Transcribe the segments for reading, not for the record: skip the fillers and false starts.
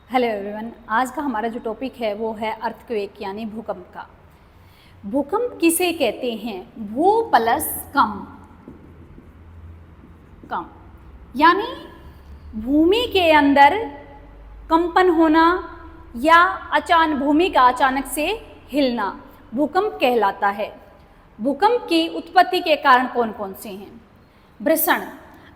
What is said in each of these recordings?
Hello everyone, आज का हमारा जो टॉपिक है वो है अर्थक्वेक यानी भूकंप का। भूकंप किसे कहते हैं? भू प्लस कम कम यानी भूमि के अंदर कंपन होना या भूमि का अचानक से हिलना भूकंप कहलाता है। भूकंप की उत्पत्ति के कारण कौन कौन से हैं? घर्षण,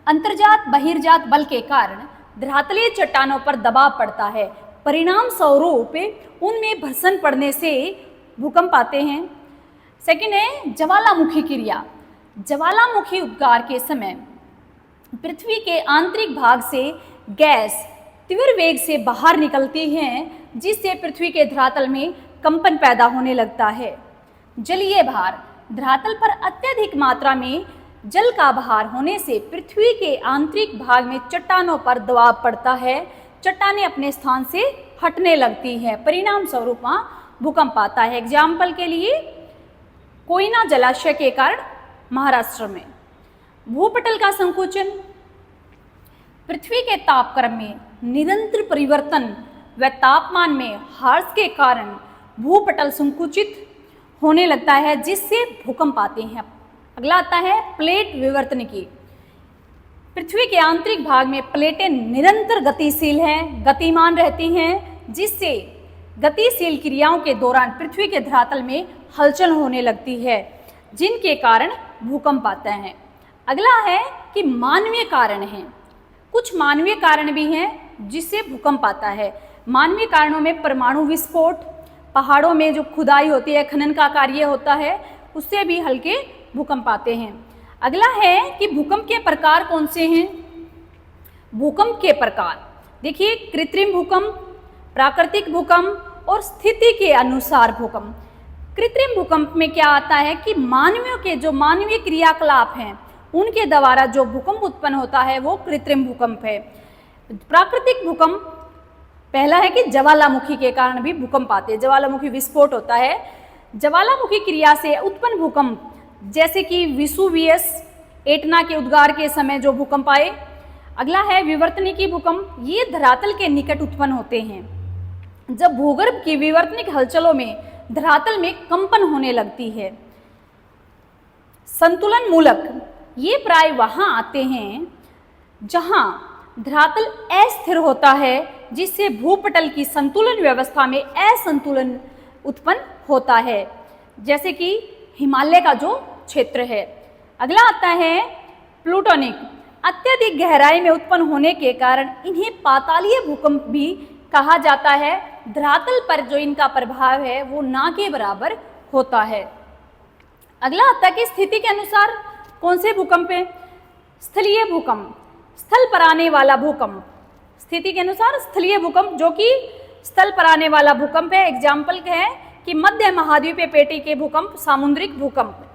अंतर्जात बहिर्जात बल के कारण धरातलीय चट्टानों पर दबाव पड़ता है, परिणाम स्वरूप उनमें घर्षण पड़ने से भूकंप आते हैं। सेकंड है ज्वालामुखी क्रिया। ज्वालामुखी उद्गार के समय पृथ्वी के आंतरिक भाग से गैस तीव्र वेग से बाहर निकलती है, जिससे पृथ्वी के धरातल में कंपन पैदा होने लगता है। जलीय भार, धरातल पर अत्यधिक मात्रा में जल का भार होने से पृथ्वी के आंतरिक भाग में चट्टानों पर दबाव पड़ता है, चट्टानें अपने स्थान से हटने लगती हैं, परिणाम स्वरूप वहाँ भूकंप आता है। एग्जाम्पल के लिए कोयना जलाशय के कारण महाराष्ट्र में। भूपटल का संकुचन, पृथ्वी के तापक्रम में निरंतर परिवर्तन व तापमान में ह्रास के कारण भूपटल संकुचित होने लगता है, जिससे भूकंप आते हैं। अगला आता है प्लेट विवर्तन की। पृथ्वी के आंतरिक भाग में प्लेटें निरंतर गतिशील हैं, गतिमान रहती हैं, जिससे गतिशील क्रियाओं के दौरान पृथ्वी के धरातल में हलचल होने लगती है, जिनके कारण भूकंप आता है। अगला है कि मानवीय कारण हैं। कुछ मानवीय कारण भी हैं जिससे भूकंप आता है। मानवीय कारणों में परमाणु विस्फोट, पहाड़ों में जो खुदाई होती है, खनन का कार्य होता है, उससे भी हल्के भूकंप आते हैं। अगला है कि भूकंप के प्रकार कौन से हैं? भूकंप के प्रकार देखिए, कृत्रिम भूकंप, प्राकृतिक भूकंप और स्थिति के अनुसार भूकंप। कृत्रिम भूकंप में क्या आता है कि मानवीय के जो मानवीय क्रियाकलाप हैं उनके द्वारा जो भूकंप उत्पन्न होता है वो कृत्रिम भूकंप है। प्राकृतिक भूकंप पहला है कि ज्वालामुखी के कारण भी भूकंप आते हैं, ज्वालामुखी विस्फोट होता है। ज्वालामुखी क्रिया से उत्पन्न भूकंप जैसे कि विसुवियस, एटना के उद्गार के समय जो भूकंप आए। अगला है विवर्तनिकी भूकंप। ये धरातल के निकट उत्पन्न होते हैं जब भूगर्भ की विवर्तनिक हलचलों में धरातल में कंपन होने लगती है। संतुलन मूलक, ये प्राय वहां आते हैं जहां धरातल अस्थिर होता है, जिससे भूपटल की संतुलन व्यवस्था में असंतुलन उत्पन्न होता है, जैसे कि हिमालय का जो क्षेत्र है। अगला आता है प्लूटोनिक। अत्यधिक गहराई में उत्पन्न होने के कारण इन्हें पातालीय भूकंप भी कहा जाता है। धरातल पर जो इनका प्रभाव है वो ना के बराबर होता है। अगला आता है कि स्थिति के अनुसार कौन से भूकंप है? स्थलीय भूकंप, स्थल पर आने वाला भूकंप। स्थिति के अनुसार स्थलीय भूकंप जो कि स्थल पर आने वाला भूकंप है। एग्जाम्पल है कि मध्य महाद्वीपीय पेटी के भूकंप, सामुद्रिक भूकंप।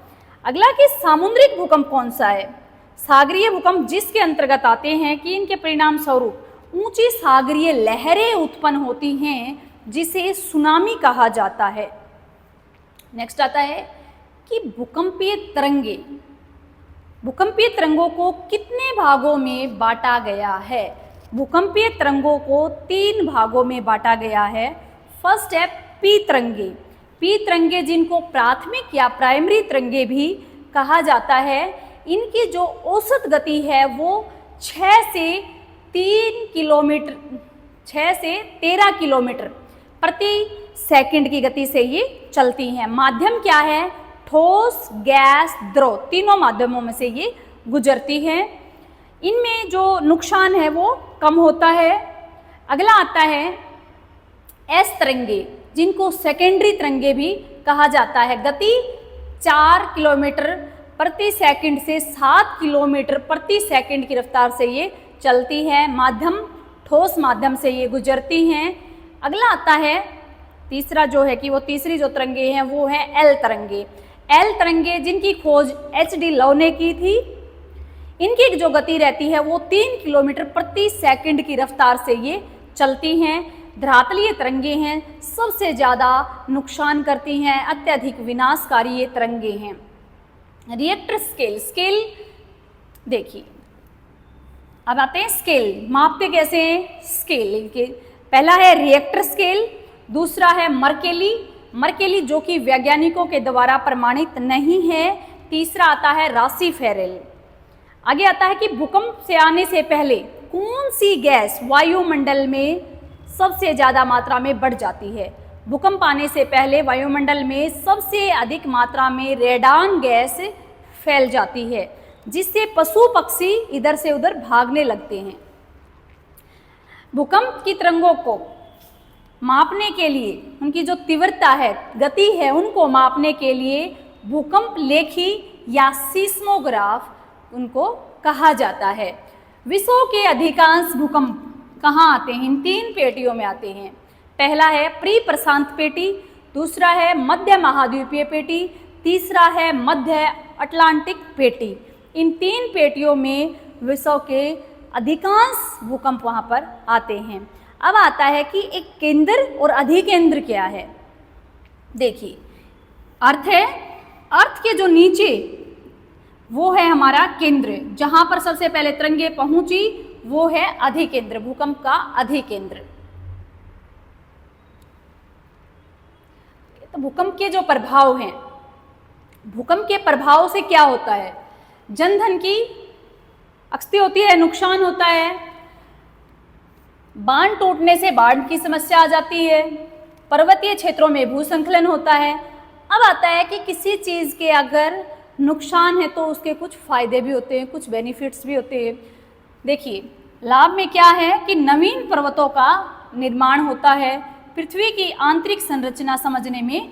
अगला कि सामुद्रिक भूकंप कौन सा है? सागरीय भूकंप, जिसके अंतर्गत आते हैं कि इनके परिणाम स्वरूप ऊंची सागरीय लहरें उत्पन्न होती हैं, जिसे सुनामी कहा जाता है। नेक्स्ट आता है कि भूकंपीय तरंगे। भूकंपीय तरंगों को कितने भागों में बांटा गया है? भूकंपीय तरंगों को 3 भागों में बांटा गया है। फर्स्ट है पी तरंगे। पी तरंगे जिनको प्राथमिक या प्राइमरी तरंगे भी कहा जाता है, इनकी जो औसत गति है वो 6 से 13 किलोमीटर प्रति सेकंड की गति से ये चलती हैं। माध्यम क्या है? ठोस, गैस, द्रव, तीनों माध्यमों में से ये गुजरती हैं। इनमें जो नुकसान है वो कम होता है। अगला आता है एस तरंगे, जिनको सेकेंडरी तरंगे भी कहा जाता है। गति 4 किलोमीटर प्रति सेकंड से 7 किलोमीटर प्रति सेकंड की रफ्तार से ये चलती है। माध्यम ठोस माध्यम से ये गुजरती हैं। अगला आता है तीसरा जो है कि वो तीसरी जो तरंगे हैं वो है एल तरंगे। एल तरंगे जिनकी खोज HD लव ने की थी, इनकी जो गति रहती है वो 3 किलोमीटर प्रति सेकंड की रफ्तार से ये चलती हैं। धरातलीय तरंगे हैं, सबसे ज़्यादा नुकसान करती हैं, अत्यधिक विनाशकारी ये तरंगे हैं। Richter scale. स्केल देखिए, अब आते हैं स्केल, मापते कैसे हैं? स्केल के पहला है रिएक्टर स्केल, दूसरा है मर्केली, मर्केली जो कि वैज्ञानिकों के द्वारा प्रमाणित नहीं है। तीसरा आता है राशि फेरेल। आगे आता है कि भूकंप से आने से पहले कौन सी गैस वायुमंडल में सबसे ज़्यादा मात्रा में बढ़ जाती है। भूकंप आने से पहले वायुमंडल में सबसे अधिक मात्रा में रेडान गैस फैल जाती है, जिससे पशु पक्षी इधर से उधर भागने लगते हैं। भूकंप की तरंगों को मापने के लिए, उनकी जो तीव्रता है, गति है, उनको मापने के लिए भूकंप लेखी या सीस्मोग्राफ उनको कहा जाता है। विश्व के अधिकांश भूकंप कहाँ आते हैं? इन 3 पेटियों में आते हैं। पहला है प्री प्रशांत पेटी, दूसरा है मध्य महाद्वीपीय पेटी, तीसरा है मध्य अटलांटिक पेटी। इन 3 पेटियों में विश्व के अधिकांश भूकंप वहाँ पर आते हैं। अब आता है कि एक केंद्र और अधिकेंद्र क्या है। देखिए, अर्थ है, अर्थ के जो नीचे वो है हमारा केंद्र, जहाँ पर सबसे पहले तरंगे पहुंची वो है अधिकेंद्र, भूकंप का अधिकेंद्र। तो भूकंप के जो प्रभाव हैं, भूकंप के प्रभाव से क्या होता है? जनधन की क्षति होती है, नुकसान होता है, बांध टूटने से बाढ़ की समस्या आ जाती है, पर्वतीय क्षेत्रों में भूस्खलन होता है। अब आता है कि किसी चीज़ के अगर नुकसान है तो उसके कुछ फायदे भी होते हैं, कुछ बेनिफिट्स भी होते हैं। देखिए, लाभ में क्या है कि नवीन पर्वतों का निर्माण होता है, पृथ्वी की आंतरिक संरचना समझने में